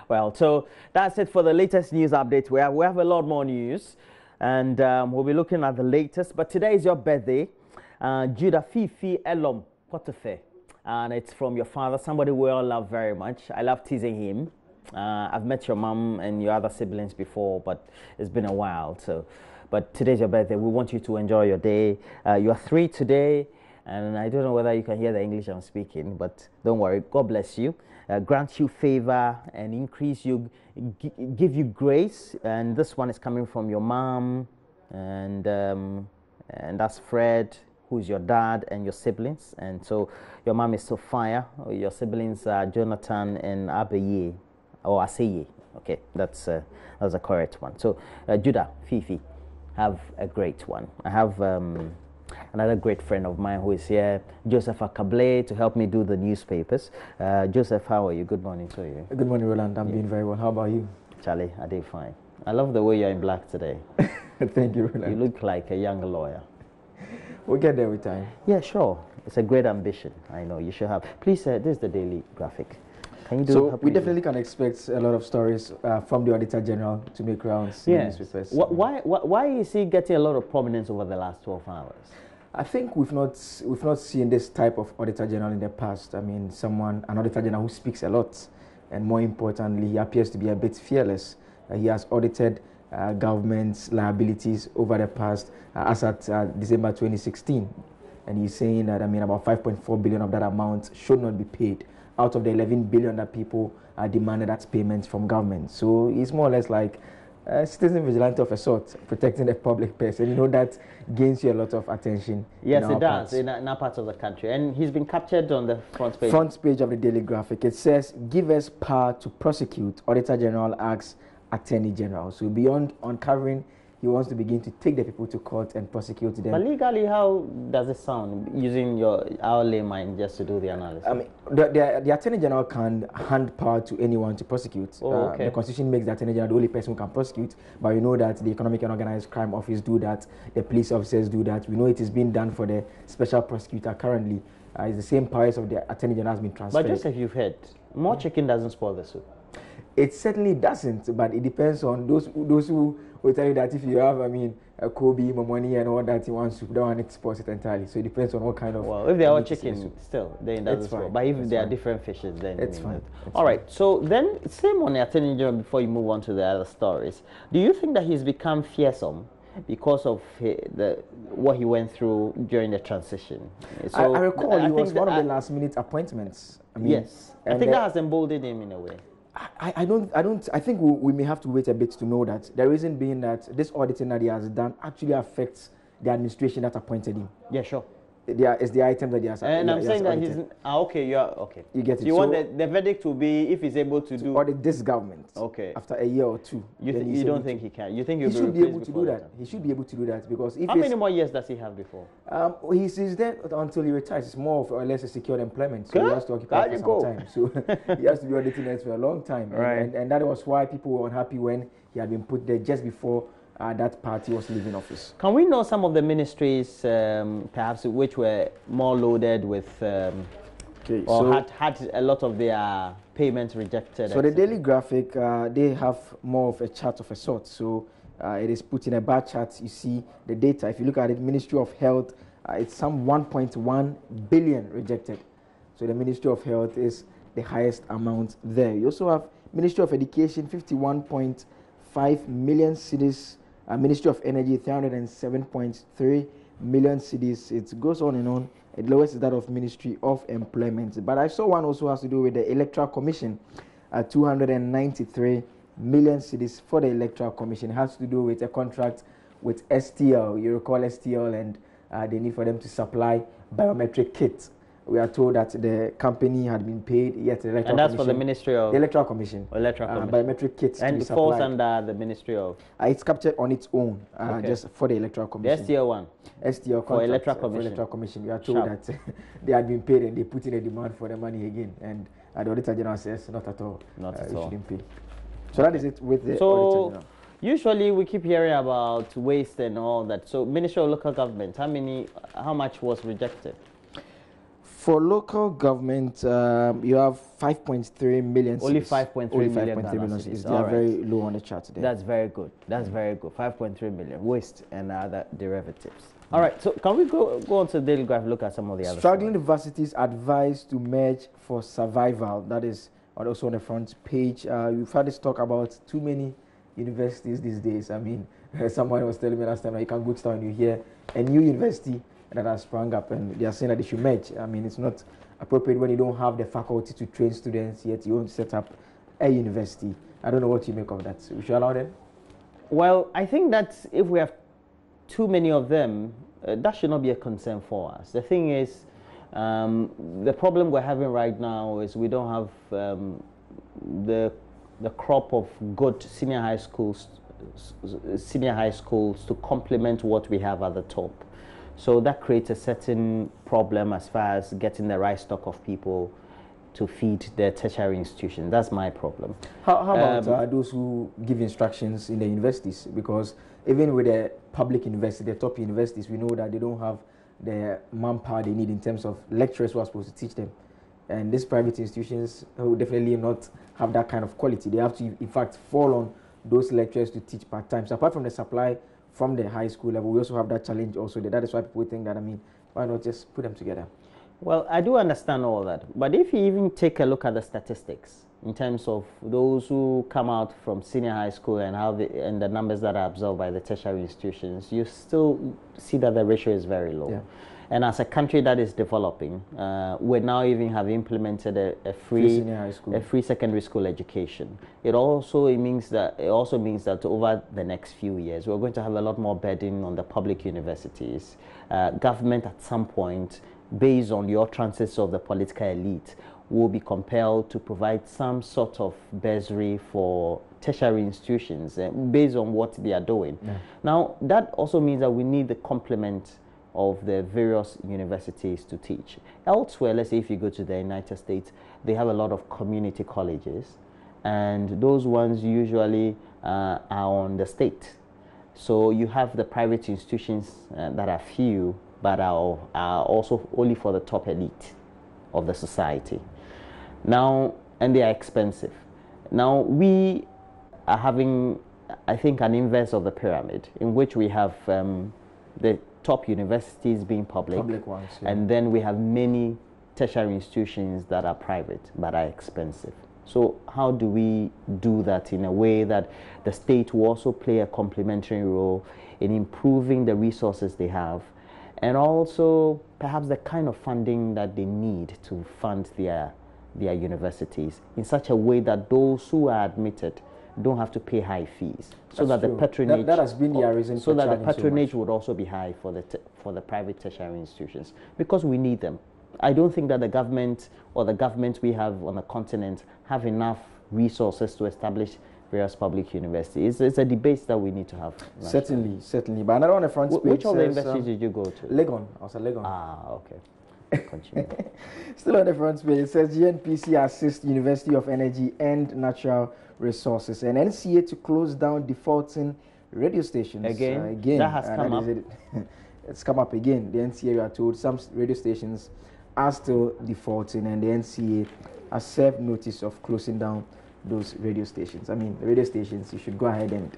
Well, so that's it for the latest news update. We have a lot more news, and we'll be looking at the latest. But today is your birthday, Judah Fifi Elom Potefe, and it's from your father, somebody we all love very much. I love teasing him. I've met your mom and your other siblings before, but it's been a while. But today's your birthday. We want you to enjoy your day. You're 3 today. And I don't know whether you can hear the English I'm speaking, but don't worry. God bless you, grant you favor, and increase you, give you grace. And this one is coming from your mom, and that's Fred, who's your dad, and your siblings. And so your mom is Sophia. Your siblings are Jonathan and Abeye, or Aseye. Okay, that's a correct one. So Judah, Fifi, have a great one. I have another great friend of mine who is here, Joseph Akable, to help me do the newspapers. Joseph, how are you? Good morning to you. Good morning, Roland. I'm doing very well. How about you? Charlie, I did fine. I love the way you're in black today. Thank you, Roland. You look like a young lawyer. We'll get there with time. Yeah, sure. It's a great ambition. I know you should have. Please, this is the daily graphic. Can you do so we definitely can expect a lot of stories from the Auditor General to make rounds in newspapers. Why is he getting a lot of prominence over the last 12 hours? I think we've not seen this type of Auditor General in the past. I mean, an Auditor General who speaks a lot, and more importantly, he appears to be a bit fearless. He has audited government's liabilities over the past, as at December 2016, and he's saying that about 5.4 billion of that amount should not be paid out of the 11 billion that people demanded as payments from government. So he's more or less like citizen vigilante of a sort, protecting the public purse, and that gains you a lot of attention. Yes, it does in our parts of the country, and he's been captured on the front page. Front page of the Daily Graphic. It says, "Give us power to prosecute." Auditor General asks Attorney General. So beyond uncovering, he wants to begin to take the people to court and prosecute them. But legally, how does it sound, using our layman just to do the analysis? I mean, the Attorney General can hand power to anyone to prosecute. Okay. The Constitution makes the Attorney General the only person who can prosecute, but we know that the Economic and Organized Crime Office do that, the police officers do that. We know it is being done for the Special Prosecutor currently. It's the same powers of the Attorney General has been transferred. But just as you've heard, more chicken doesn't spoil the soup. It certainly doesn't, but it depends on those who will tell you that if you have, a Kobe, money and all that, you want soup, don't want it to spoil it entirely. So it depends on what kind of... Well, if they are chicken, still, then it doesn't spoil. But if they are different fishes, then... It's fine. All right, so then, same on the Attorney General before you move on to the other stories. Do you think that he's become fearsome because of what he went through during the transition? So I recall he was one of the last-minute appointments. Yes, I think that has emboldened him in a way. I think we may have to wait a bit to know that. The reason being that this auditing that he has done actually affects the administration that appointed him. Yeah, sure. It's the item that he has. And I'm saying that he's okay. You are okay. You get it. So you want the verdict to be if he's able to do audit this government. Okay. After a year or two. You don't think he can? You think he should be able to do that? He should be able to do that because if how many more years does he have before? He's there until he retires. It's more or less a secured employment, so he has to occupy for some time. So he has to be auditing it for a long time. Right. And that was why people were unhappy when he had been put there just before that party was leaving office. Can we know some of the ministries, perhaps, which were more loaded with, had a lot of their payments rejected? So the Daily Graphic, they have more of a chart of a sort. So it is put in a bar chart. You see the data. If you look at it, Ministry of Health, it's some 1.1 billion rejected. So the Ministry of Health is the highest amount there. You also have Ministry of Education, 51.5 million cedis. Ministry of Energy, 307.3 million cedis. It goes on and on. The lowest is that of Ministry of Employment. But I saw one also has to do with the Electoral Commission, 293 million cedis for the Electoral Commission. It has to do with a contract with STL. You recall STL, and they need for them to supply biometric kits. We are told that the company had been paid, yet the Electoral Commission... And that's for the Ministry of... The Electoral Commission. Electoral Commission. Biometric kits and to be it falls supplied. under the Ministry of... it's captured on its own, just for the Electoral Commission. The STL one? STL for Electoral Commission. For Electoral Commission. We are told that they had been paid and they put in a demand for the money again. And the Auditor General says, not at all. Not at all. Shouldn't pay. So that is it with the Auditor General. Usually we keep hearing about waste and all that. So Ministry of Local Government, how much was rejected? For local government, you have 5.3 million. Only cities. 5.3 Only million 5.3 million cities. cities. They are very low on the chart today. That's very good. That's very good. 5.3 million waste and other derivatives. All right. So can we go on to the daily graph, look at some of the other Struggling stories? universities advised to merge for survival. That is also on the front page. You've had this talk about too many universities these days. I mean, someone was telling me last time, you can go to town and you hear a new university that has sprung up and they are saying that they should merge. I mean, it's not appropriate when you don't have the faculty to train students, yet you want to set up a university. I don't know what you make of that. So we should allow them? Well, I think that if we have too many of them, that should not be a concern for us. The thing is, the problem we're having right now is we don't have the crop of good senior high schools to complement what we have at the top. So that creates a certain problem as far as getting the right stock of people to feed the tertiary institution. That's my problem. How about those who give instructions in the universities? Because even with the public university, the top universities, we know that they don't have the manpower they need in terms of lecturers who are supposed to teach them. And these private institutions will definitely not have that kind of quality. They have to, in fact, fall on those lecturers to teach part-time. So apart from the supply from the high school level, we also have that challenge also. That is why people think that, I mean, why not just put them together? Well, I do understand all that. But if you even take a look at the statistics in terms of those who come out from senior high school and and the numbers that are absorbed by the tertiary institutions, you still see that the ratio is very low. Yeah. And as a country that is developing, we now even have implemented a free secondary school education. It also means that over the next few years, we're going to have a lot more burden on the public universities. Government at some point, based on your transits of the political elite, will be compelled to provide some sort of bursary for tertiary institutions based on what they are doing. Yeah. Now, that also means that we need the complement of the various universities to teach. Elsewhere, let's say if you go to the United States, they have a lot of community colleges, and those ones usually are on the state. So you have the private institutions that are few, but are also only for the top elite of the society. Now, and they are expensive. Now, we are having, I think, an inverse of the pyramid, in which we have the top universities being public ones, yeah. And then we have many tertiary institutions that are private but are expensive. So how do we do that in a way that the state will also play a complementary role in improving the resources they have, and also perhaps the kind of funding that they need to fund their universities in such a way that those who are admitted don't have to pay high fees, so that the patronage that has been the reason. So that the patronage would also be high for the private tertiary institutions, because we need them. I don't think that the government or the governments we have on the continent have enough resources to establish various public universities. It's a debate that we need to have. Certainly. But another on the front page. Which of the universities did you go to? Legon. I was at Legon. Ah, okay. Continue. Still on the front page, it says GNPC assists University of Energy and Natural Resources and NCA to close down defaulting radio stations. Again, that has come up. It's come up again. The NCA, we are told, some radio stations are still defaulting, and the NCA has served notice of closing down those radio stations. I mean, the radio stations, you should go ahead and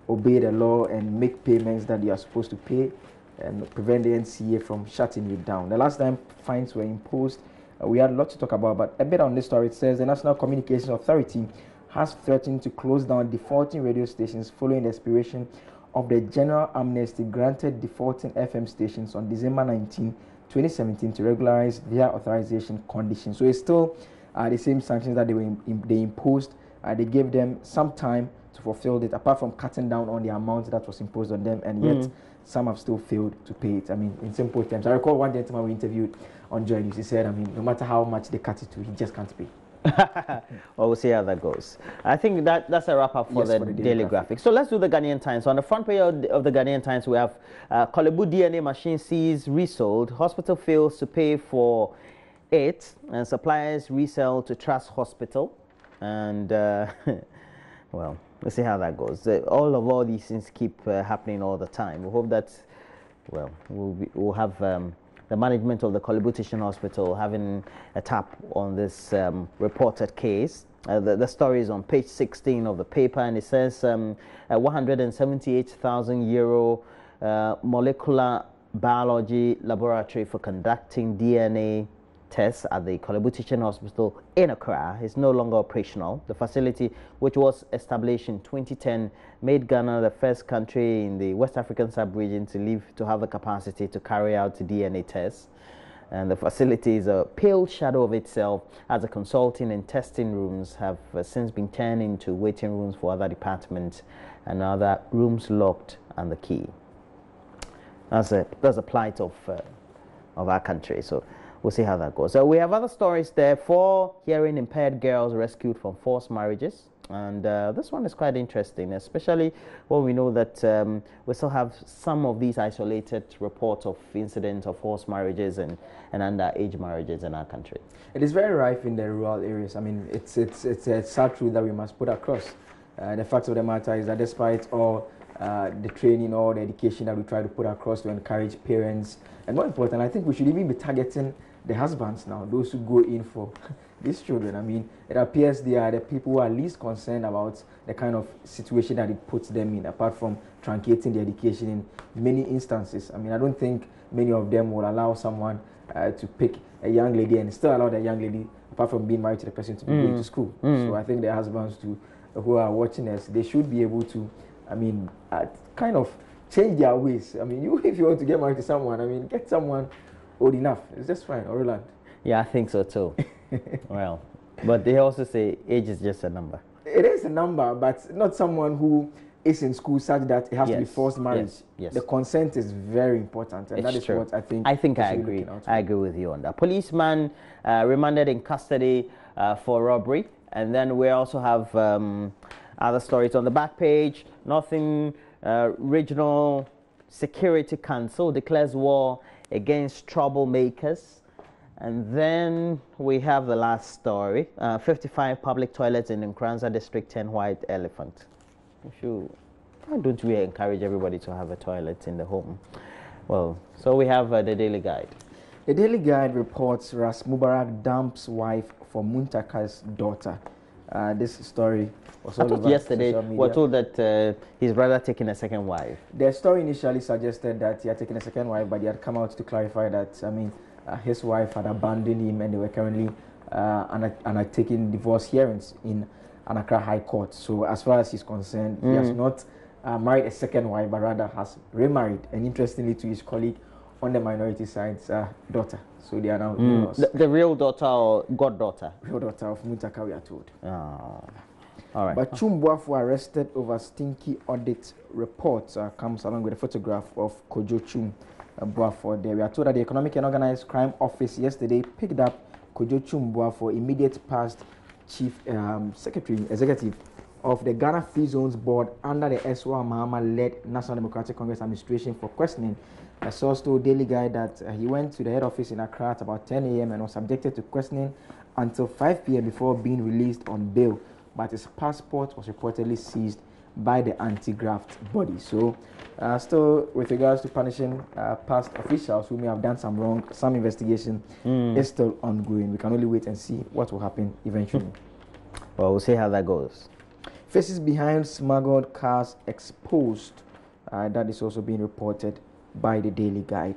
obey the law and make payments that you are supposed to pay, and prevent the NCA from shutting you down. The last time fines were imposed, we had a lot to talk about, but a bit on this story. It says the National Communications Authority has threatened to close down defaulting radio stations following the expiration of the general amnesty granted defaulting FM stations on December 19, 2017 to regularize their authorization conditions. So it's still the same sanctions that they imposed. They gave them some time to fulfill it, apart from cutting down on the amount that was imposed on them, and yet some have still failed to pay it. I mean, in simple terms, I recall one gentleman we interviewed on JoyNews. He said, I mean, no matter how much they cut it to, he just can't pay. Well, we'll see how that goes. I think that's a wrap up for the daily graphic. So let's do the Ghanaian Times. So on the front page of the Ghanaian Times, we have Kolebu DNA machine seized, resold. Hospital fails to pay for it, and suppliers resell to Trust Hospital. And well, let's see how that goes. All these things keep happening all the time. We hope that, well, we'll have the management of the Kolebu Teaching Hospital having a tap on this reported case. The story is on page 16 of the paper, and it says a 178,000 euro molecular biology laboratory for conducting DNA tests at the Kolebu Teaching Hospital in Accra is no longer operational. The facility, which was established in 2010, made Ghana the first country in the West African sub-region to have the capacity to carry out DNA tests. And the facility is a pale shadow of itself, as the consulting and testing rooms have since been turned into waiting rooms for other departments, and other rooms locked and the key. That's a plight of our country. So we'll see how that goes. So we have other stories there. 4 hearing impaired girls rescued from forced marriages. And this one is quite interesting, especially when we know that we still have some of these isolated reports of incidents of forced marriages and underage marriages in our country. It is very rife in the rural areas. I mean, it's a sad truth that we must put across. The fact of the matter is that despite all the training or the education that we try to put across to encourage parents, and more important, I think we should even be targeting the husbands now, those who go in for these children. I mean, it appears they are the people who are least concerned about the kind of situation that it puts them in, apart from truncating the education in many instances. I mean, I don't think many of them will allow someone to pick a young lady and still allow the young lady, apart from being married to the person, to be going to school. So I think the husbands who are watching us, they should be able to, I mean, kind of change their ways. I mean, if you want to get married to someone, I mean, get someone old enough. It's just fine. Roland. Yeah, I think so too. Well, but they also say age is just a number. It is a number, but not someone who is in school such that it has to be forced marriage. Yes. The consent is very important, and that is true. What I think. I agree. I agree with you on that. Policeman remanded in custody for robbery, and then we also have other stories on the back page. Northern Regional Security Council declares war against troublemakers. And then we have the last story. 55 public toilets in Nkranza district, 10 white elephant. Why don't we encourage everybody to have a toilet in the home? Well, so we have the Daily Guide. The Daily Guide reports Ras Mubarak dumps wife for Muntaka's daughter. This story was all over yesterday we're told that his brother taking a second wife. The story initially suggested that he had taken a second wife, but he had come out to clarify that, I mean, his wife had abandoned him, and they were currently undertaking divorce hearings in Accra High Court. So as far as he's concerned, he has not married a second wife, but rather has remarried, and interestingly to his colleague on the minority side's daughter. So they are now the real daughter or goddaughter? Real daughter of Muntaka, we are told. All right. But Chumbuafo arrested over stinky audit reports comes along with a photograph of Kojo Chum Buafo there. We are told that the Economic and Organized Crime Office yesterday picked up Kojo Chum Buafo, immediate past chief executive of the Ghana Free Zones Board under the S.Y. Mahama-led National Democratic Congress administration for questioning. A source told Daily Guide that he went to the head office in Accra at about 10 a.m. and was subjected to questioning until 5 p.m. before being released on bail, but his passport was reportedly seized by the anti-graft body. So still with regards to punishing past officials who may have done some wrong, some investigation is still ongoing. We can only wait and see what will happen eventually. Well, we'll see how that goes. Faces behind smuggled cars exposed. That is also being reported by the Daily Guide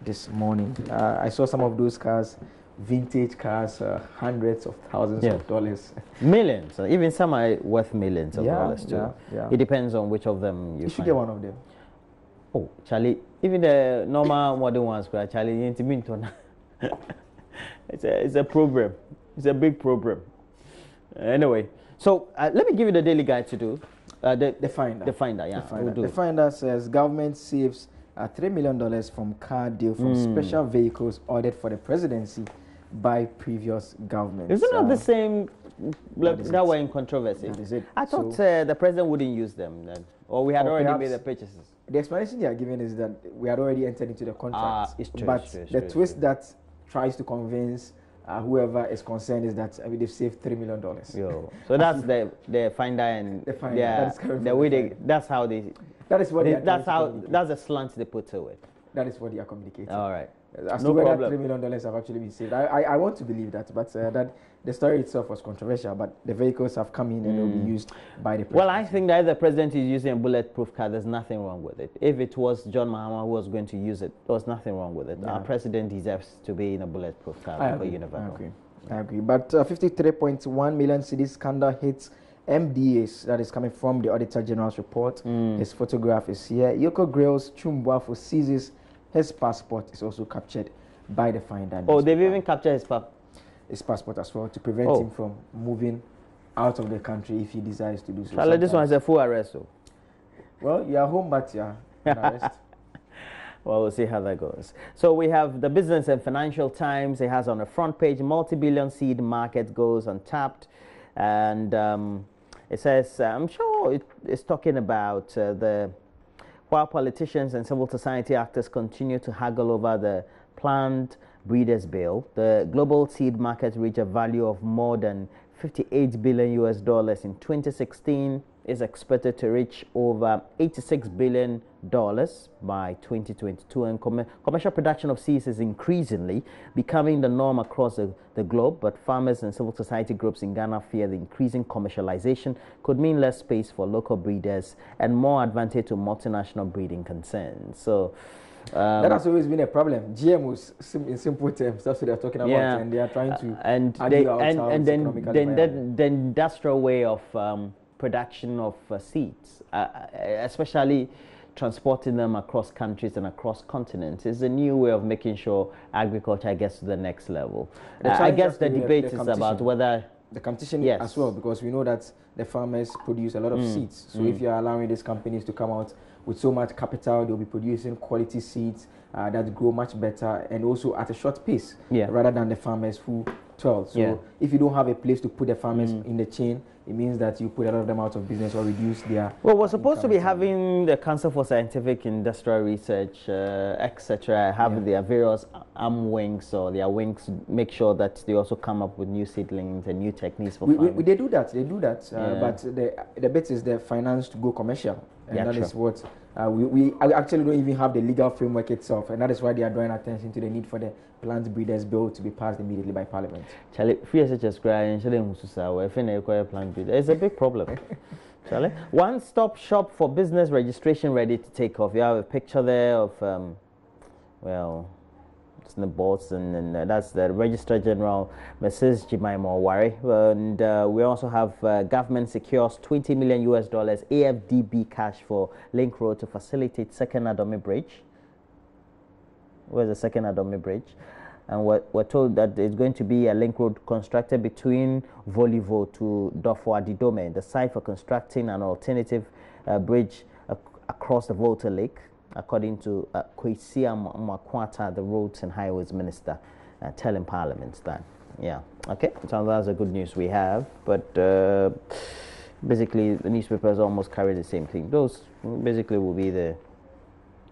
this morning. I saw some of those cars, vintage cars, hundreds of thousands of dollars. Millions. Even some are worth millions of dollars too. Yeah. It depends on which of them you should get one of them. Oh, Charlie, even the normal modern ones, Charlie, it's a problem. It's a big problem. Anyway, so let me give you the Daily Guide to do. The Finder. The Finder, yeah. The Finder says government saves $3 million from car deal from special vehicles ordered for the presidency by previous governments. Isn't that the same that were in controversy? That is it. I thought the president wouldn't use them then, or we had already made the purchases. The explanation they are giving is that we had already entered into the contract. It's true, but the twist that tries to convince whoever is concerned is that they've saved $3 million. So that's the Finder and the Finder. The way that's how they. That is what that's the slant they put to it. That is what they are communicating. All right. as No to whether problem. $3 million have actually been saved. I want to believe that, but that the story itself was controversial. But the vehicles have come in and they'll be used by the president. Well, I think that if the president is using a bulletproof car, there's nothing wrong with it. If it was John Mahama who was going to use it, there was nothing wrong with it. Yeah. Our president deserves to be in a bulletproof car. I agree. But 53.1 million cedis scandal hits MDAs, that is coming from the Auditor General's report. His photograph is here. Yoko Grail's Chumbuafo seizes his passport, is also captured by the finder. Oh, they've even captured his passport as well to prevent him from moving out of the country if he desires to do so. This one is a full arrest. So. Well, you're home, but you're in arrest. Well, we'll see how that goes. So we have the Business and Financial Times. It has on the front page, multi-billion seed market goes untapped. And it says, I'm sure it's talking about while politicians and civil society actors continue to haggle over the planned breeders bill, the global seed market reached a value of more than $58 billion in 2016, is expected to reach over $86 billion by 2022, and commercial production of seeds is increasingly becoming the norm across the globe. But farmers and civil society groups in Ghana fear the increasing commercialization could mean less space for local breeders and more advantage to multinational breeding concerns. So that has always been a problem. GMOs, in simple terms, that's what they're talking about, and they are trying to then the industrial way of production of seeds, especially transporting them across countries and across continents, is a new way of making sure agriculture gets to the next level. I guess the debate is about whether the competition as well, because we know that the farmers produce a lot of seeds. So if you're allowing these companies to come out with so much capital, they'll be producing quality seeds that grow much better and also at a short pace, rather than the farmers who toil. So if you don't have a place to put the farmers in the chain, it means that you put a lot of them out of business or reduce their. Well, we're supposed to be having the Council for Scientific Industrial Research, etc., have their various arm wings or their wings, make sure that they also come up with new seedlings and new techniques for farming. They do that. But the bit is the finance to go commercial, and that is what we actually don't even have the legal framework itself, and that is why they are drawing attention to the need for the Plant Breeders Bill to be passed immediately by Parliament. It's a big problem. One-stop shop for business registration ready to take off. You have a picture there of, it's in the boards, and that's the Registrar General, Mrs. Jemima Wari. And we also have government secures $20 million AFDB cash for Link Road to facilitate Second Adome Bridge. Where's the Second Adome Bridge? And we're told that it's going to be a link road constructed between Volivo to Dofo Adidome, the site for constructing an alternative bridge across the Volta Lake, according to Kwesi Makwata, the Roads and Highways Minister, telling Parliament that. Okay, so that's the good news we have. But basically, the newspapers almost carry the same thing. Those basically will be the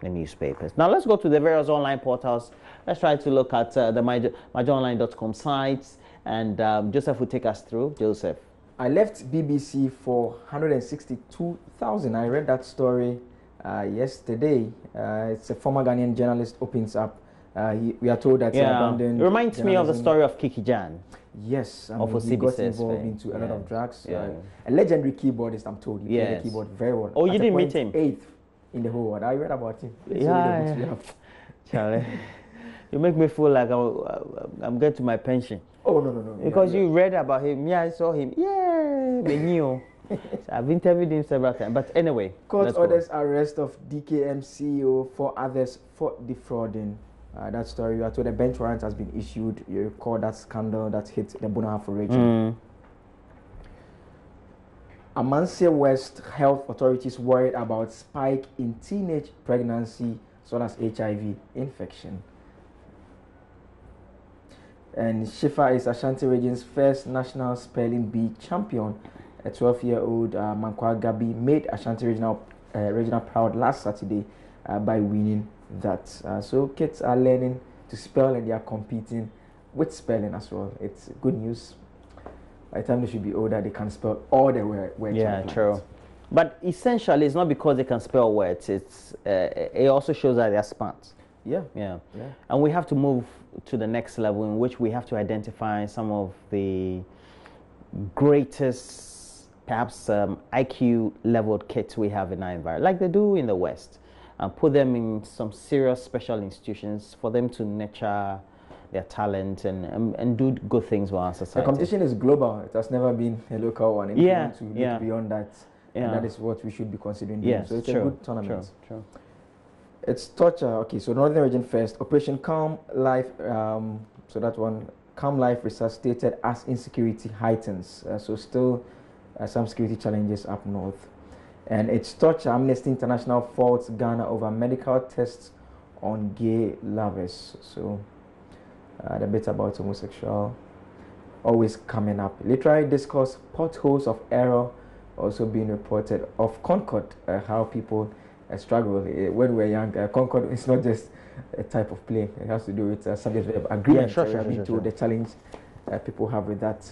newspapers. Now let's go to the various online portals. Let's try to look at the myjoyonline.com sites, and Joseph will take us through. Joseph. I left BBC for 162,000. I read that story yesterday. It's a former Ghanaian journalist opens up. We are told that he abandoned. It reminds me of the story of Kiki Jan. Yes, he got involved into a lot of drugs. A legendary keyboardist, I'm told. He played the keyboard very well. Oh, you didn't meet him? 8th in the whole world. I read about him. Charlie, you make me feel like I'm getting to my pension. Oh, no. Because you read about him. I saw him. Me knew. So I've interviewed him several times. But anyway. Court orders arrest of DKM CEO, 4 others for defrauding. That story, you are told a bench warrant has been issued. You recall that scandal that hit the Bunahafo region. Amansia West health authorities worried about spike in teenage pregnancy, as well as HIV infection. And Shifa is Ashanti region's first national spelling bee champion. A 12-year-old Mankwa Gabi made Ashanti regional proud last Saturday by winning that. So kids are learning to spell, and they are competing with spelling as well. It's good news. By the time they should be older, they can spell all the words. Yeah, true. But essentially, it's not because they can spell words. It also shows that they're smart. Yeah. Yeah. Yeah. And we have to move to the next level in which we have to identify some of the greatest, perhaps IQ leveled kids we have in our environment, like they do in the West, and put them in some serious special institutions for them to nurture their talent and do good things for our society. The competition is global. It has never been a local one. And if you want to look beyond that, and that is what we should be considering doing. So it's a good tournament. True. It's torture. Okay, so Northern Region first. Operation Calm Life. So that one, Calm Life resuscitated as insecurity heightens. So still some security challenges up north. And it's torture. Amnesty International faults Ghana over medical tests on gay lovers. So the bit about homosexual always coming up. Literary discourse, potholes of error also being reported. Of Concord, how people struggle. When we're young, Concord is not just a type of play. It has to do with subject verb agreement. The challenge people have with that.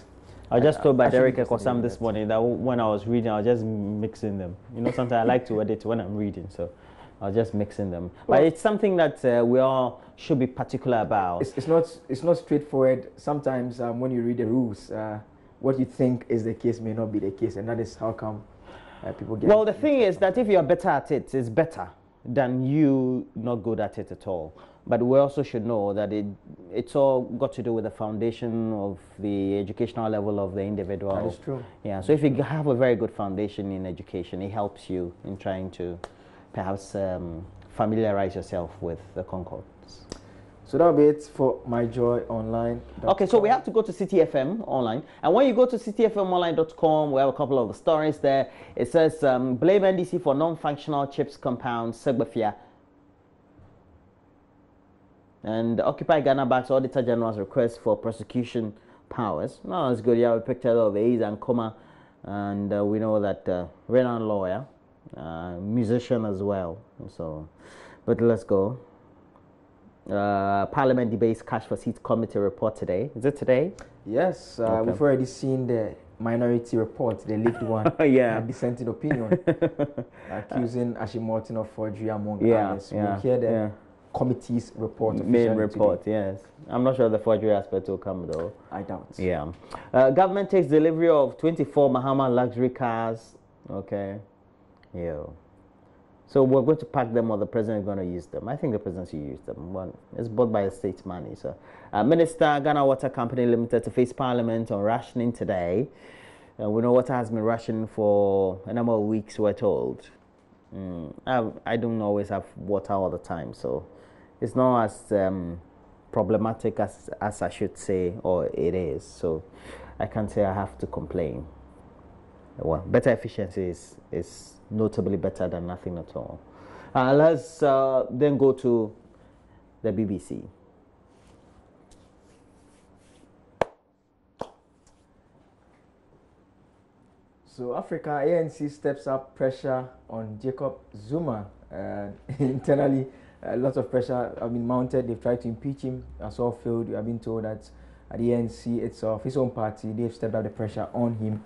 I just told by Derek Ekosam this morning that when I was reading, I was just mixing them. You know, sometimes I like to edit when I'm reading, so I was just mixing them. But it's something that we all should be particular about. It's not straightforward. Sometimes when you read the rules, what you think is the case may not be the case, and that is how come people get. Well, the thing is that if you're better at it, it's better than you not good at it at all. But we also should know that it's all got to do with the foundation of the educational level of the individual. That is true. Yeah, so if you have a very good foundation in education, it helps you in trying to perhaps familiarize yourself with the Concord. So that'll be it for My Joy Online. Okay, so we have to go to City FM Online. And when you go to cityfmonline.com, we have a couple of the stories there. It says, blame NDC for non-functional chips compound, Segbafia. And Occupy Ghana backs Auditor General's request for prosecution powers. No, that's good. Yeah, we picked a lot of A's and comma. And we know that renowned lawyer, musician as well. So, but let's go. Parliament debates cash for seats committee report today. Is it today? Yes, we've already seen the minority report, the leaked one. Dissenting opinion, accusing Ashimorton of forgery among others. We'll hear the committee's report. Main report, today. Yes. I'm not sure the forgery aspect will come though. I doubt. Yeah. Government takes delivery of 24 Mahama luxury cars. Okay. Yeah. So we're going to pack them, or the president is going to use them. I think the president should use them. One, it's bought by the state money. So, Minister, Ghana Water Company Limited to face Parliament on rationing today. We know water has been rationing for a number of weeks, we're told. I don't always have water all the time, so it's not as problematic as I should say, or it is. So I can't say I have to complain. Well, better efficiency is notably better than nothing at all. Let's then go to the BBC. So Africa, ANC steps up pressure on Jacob Zuma. Internally, a lot of pressure have been mounted. They've tried to impeach him. That's all failed. We have been told that at the ANC itself, his own party, they've stepped up the pressure on him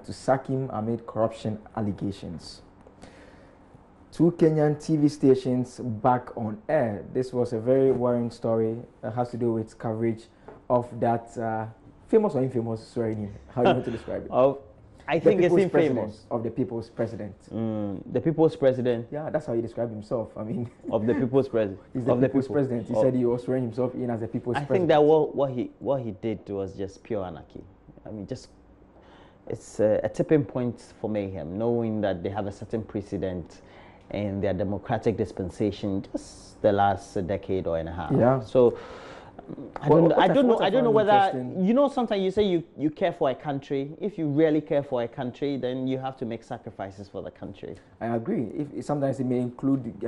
to sack him amid corruption allegations. 2 Kenyan TV stations back on air. This was a very worrying story that has to do with coverage of that famous or infamous, sorry, how do you want to describe it? I think it's infamous. Of the people's president. The people's president? Yeah, that's how he described himself. I mean, of the people's president. He's the people's president. He said he was throwing himself in as the people's president. I think that what he did was just pure anarchy. I mean, it's a tipping point for mayhem, knowing that they have a certain precedent in their democratic dispensation just the last decade or and a half. Yeah. So I don't know whether, you know, sometimes you say you care for a country. If you really care for a country, then you have to make sacrifices for the country. I agree. Sometimes it may include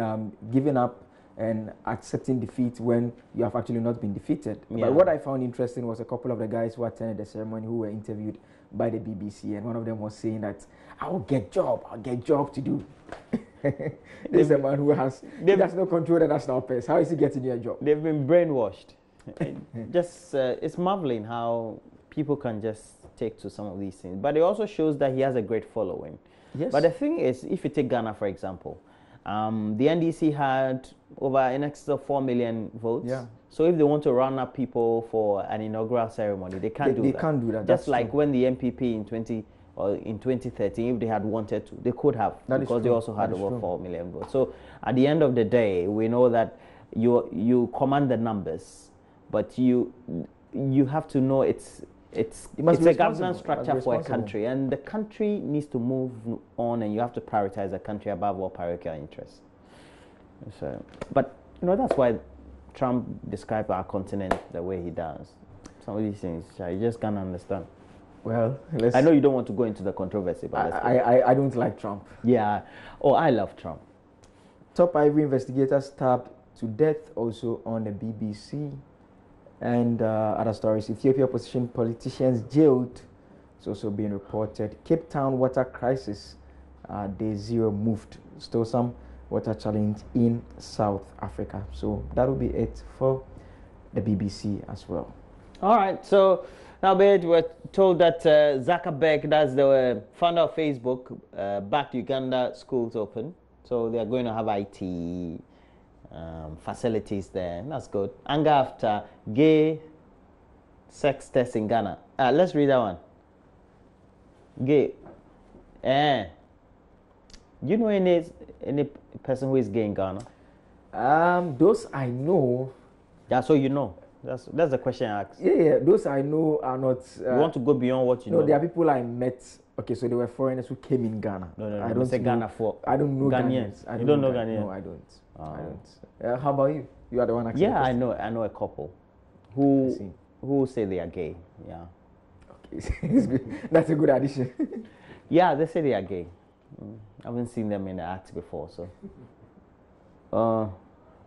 giving up and accepting defeat when you have actually not been defeated. Yeah. But what I found interesting was a couple of the guys who attended the ceremony who were interviewed by the BBC, and one of them was saying that I'll get job to do. This is a man who has no control the national affairs. How is he getting you a job? They've been brainwashed. It's marveling how people can just take to some of these things. But it also shows that he has a great following. Yes. But the thing is, if you take Ghana, for example, The NDC had over in excess of 4 million votes. Yeah. So if they want to round up people for an inaugural ceremony, they can't do that. They can't do that. Just like when the MPP in 2013, if they had wanted to, they could have, because they also had over 4 million votes. So at the end of the day, we know that you command the numbers, but you have to know it's a governance structure for a country, and the country needs to move on, and you have to prioritize the country above all parochial interests. So, but that's why Trump described our continent the way he does. Some of these things you just can't understand. Well, I know you don't want to go into the controversy, but I don't like Trump. Yeah. Oh, I love Trump. Top Ivory investigators stabbed to death also on the BBC. And other stories, Ethiopia opposition politicians jailed. It's also being reported. Cape Town water crisis, day 0 moved. Still some water challenge in South Africa. So that will be it for the BBC as well. All right. So now we're told that Zuckerberg, that's the founder of Facebook, backed Uganda schools open. So they are going to have IT facilities there. That's good. Anger after gay sex test in Ghana. Let's read that one. Gay. Do you know any person who is gay in Ghana? Those I know. Yeah, so you know. That's the question I asked. Yeah. Those I know are not. You want to go beyond what you know? No, there are people I met. Okay, so they were foreigners who came in Ghana. No. I don't say Ghana for. I don't know Ghanaians. You don't know Ghanaians? No, I don't. I don't. How about you? You are the one asking. Yeah, I know a couple who say they are gay. Yeah. Okay, that's a good addition. Yeah, they say they are gay. I haven't seen them in the act before, so.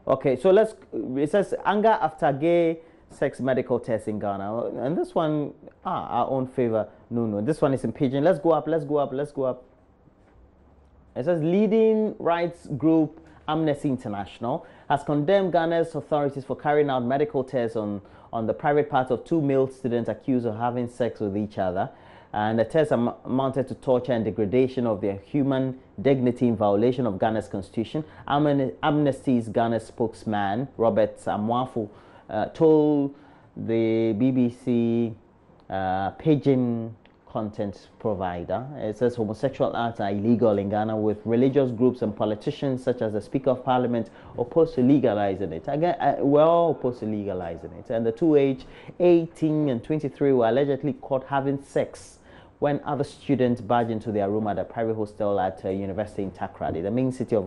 Okay, so it says anger after gay sex medical test in Ghana. And this one, our own favor. No, this one is in Pidgin. Let's go up. It says leading rights group Amnesty International has condemned Ghana's authorities for carrying out medical tests on the private parts of 2 male students accused of having sex with each other. And the tests amounted to torture and degradation of their human dignity in violation of Ghana's constitution. Amnesty's Ghana spokesman, Robert Amwafu, told the BBC Pidgin content provider. It says homosexual acts are illegal in Ghana, with religious groups and politicians such as the Speaker of Parliament opposed to legalizing it. Again, we're all opposed to legalizing it. And the two aged 18 and 23 were allegedly caught having sex when other students barged into their room at a private hostel at a university in Takoradi, the main city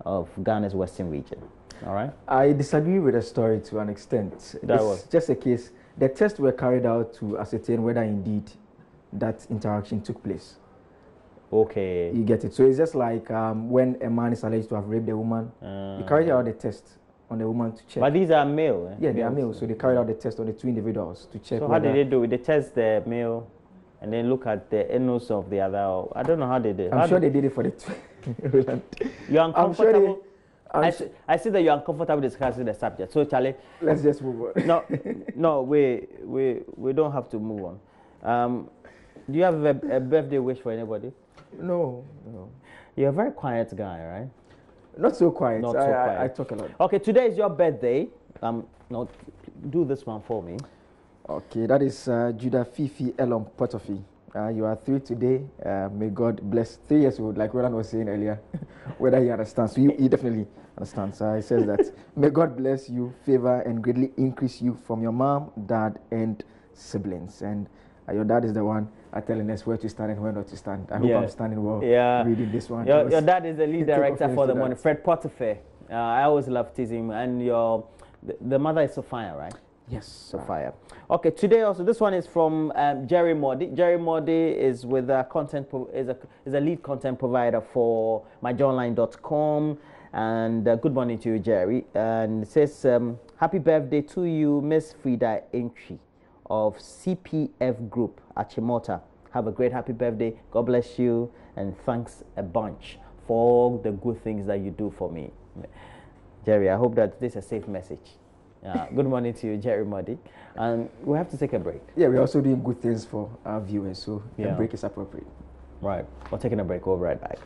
of Ghana's western region. All right? I disagree with the story to an extent. It's just a case. The tests were carried out to ascertain whether indeed that interaction took place. Okay. You get it. So it's just like when a man is alleged to have raped a woman, you carry out the test on the woman to check. But these are male. Eh? Yeah, they are male. So they carried out the test on the 2 individuals to check. So how did they do it? They test the male and then look at the anus of the other. I don't know how they did. I'm sure they did it for the two. You're uncomfortable. I see that you're uncomfortable discussing the subject. So Charlie, let's just move on. No, we don't have to move on. Do you have a birthday wish for anybody? No. You're a very quiet guy, right? Not so quiet. Not so quiet. I talk a lot. Okay, today is your birthday. No, do this one for me. Okay, that is Judah Fifi Elom Potofi. You are 3 today. May God bless. 3 years old, like Roland was saying earlier. Whether he understands. So he definitely understands. He says that may God bless you, favor, and greatly increase you from your mom, dad, and siblings. And your dad is the one telling us where to stand and where not to stand. I hope I'm standing well reading this one. Your dad is the lead director for the morning, Fred Potiphar. I always love teasing him. And the mother is Sophia, right? Yes, Sophia. Okay, today also, this one is from Jerry Modi. Jerry Modi is with is a lead content provider for myjournline.com. And good morning to you, Jerry. And it says, happy birthday to you, Miss Frida Entry of CPF Group at Chimota. Have a great happy birthday. God bless you. And thanks a bunch for all the good things that you do for me. Jerry, I hope that this is a safe message. Good morning to you, Jerry Muddy. And we have to take a break. Yeah, we're also doing good things for our viewers, so a break is appropriate. Right. We're taking a break. We'll be right back.